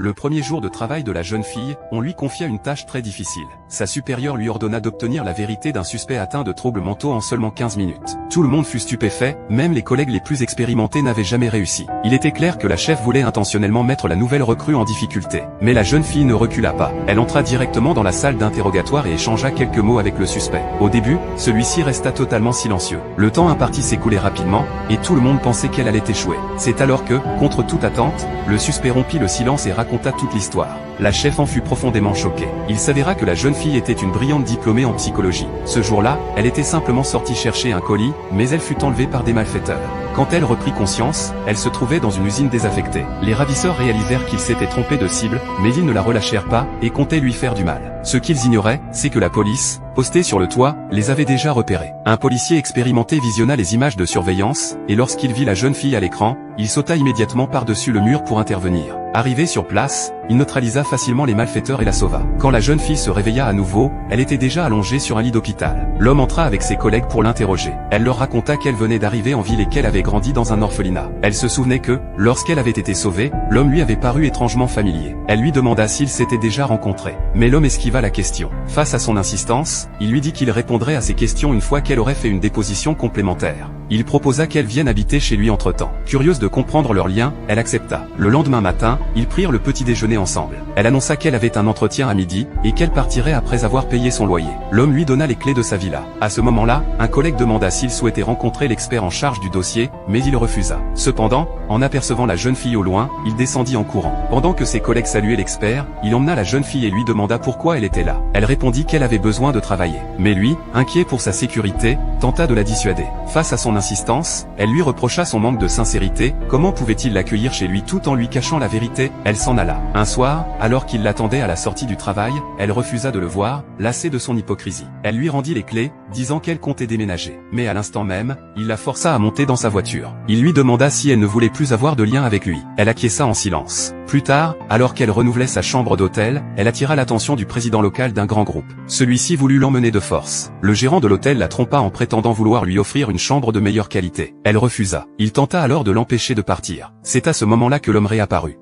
Le premier jour de travail de la jeune fille, on lui confia une tâche très difficile. Sa supérieure lui ordonna d'obtenir la vérité d'un suspect atteint de troubles mentaux en seulement 15 minutes. Tout le monde fut stupéfait, même les collègues les plus expérimentés n'avaient jamais réussi. Il était clair que la chef voulait intentionnellement mettre la nouvelle recrue en difficulté. Mais la jeune fille ne recula pas. Elle entra directement dans la salle d'interrogatoire et échangea quelques mots avec le suspect. Au début, celui-ci resta totalement silencieux. Le temps imparti s'écoulait rapidement, et tout le monde pensait qu'elle allait échouer. C'est alors que, contre toute attente, le suspect rompit le silence et raconta toute l'histoire. La chef en fut profondément choquée. Il s'avéra que la jeune fille était une brillante diplômée en psychologie. Ce jour-là, elle était simplement sortie chercher un colis, mais elle fut enlevée par des malfaiteurs. Quand elle reprit conscience, elle se trouvait dans une usine désaffectée. Les ravisseurs réalisèrent qu'ils s'étaient trompés de cible, mais ils ne la relâchèrent pas, et comptaient lui faire du mal. Ce qu'ils ignoraient, c'est que la police, postée sur le toit, les avait déjà repérés. Un policier expérimenté visionna les images de surveillance, et lorsqu'il vit la jeune fille à l'écran, il sauta immédiatement par-dessus le mur pour intervenir. Arrivé sur place, il neutralisa facilement les malfaiteurs et la sauva. Quand la jeune fille se réveilla à nouveau, elle était déjà allongée sur un lit d'hôpital. L'homme entra avec ses collègues pour l'interroger. Elle leur raconta qu'elle venait d'arriver en ville et qu'elle avait grandi dans un orphelinat. Elle se souvenait que, lorsqu'elle avait été sauvée, l'homme lui avait paru étrangement familier. Elle lui demanda s'ils s'étaient déjà rencontrés. Mais l'homme esquiva la question. Face à son insistance, il lui dit qu'il répondrait à ses questions une fois qu'elle aurait fait une déposition complémentaire. Il proposa qu'elle vienne habiter chez lui entre-temps. Curieuse de comprendre leur lien, elle accepta. Le lendemain matin, ils prirent le petit déjeuner ensemble. Elle annonça qu'elle avait un entretien à midi, et qu'elle partirait après avoir payé son loyer. L'homme lui donna les clés de sa villa. À ce moment-là, un collègue demanda s'il souhaitait rencontrer l'expert en charge du dossier, mais il refusa. Cependant, en apercevant la jeune fille au loin, il descendit en courant. Pendant que ses collègues saluaient l'expert, il emmena la jeune fille et lui demanda pourquoi elle était là. Elle répondit qu'elle avait besoin de travailler. Mais lui, inquiet pour sa sécurité, tenta de la dissuader. Face à son insistance, elle lui reprocha son manque de sincérité. Comment pouvait-il l'accueillir chez lui tout en lui cachant la vérité? Elle s'en alla. Un soir, alors qu'il l'attendait à la sortie du travail, elle refusa de le voir, lassée de son hypocrisie. Elle lui rendit les clés, disant qu'elle comptait déménager. Mais à l'instant même, il la força à monter dans sa voiture. Il lui demanda si elle ne voulait plus avoir de lien avec lui. Elle acquiesça en silence. Plus tard, alors qu'elle renouvelait sa chambre d'hôtel, elle attira l'attention du président local d'un grand groupe. Celui-ci voulut l'emmener de force. Le gérant de l'hôtel la trompa en prétendant vouloir lui offrir une chambre de meilleure qualité. Elle refusa. Il tenta alors de l'empêcher de partir. C'est à ce moment-là que l'homme réapparut.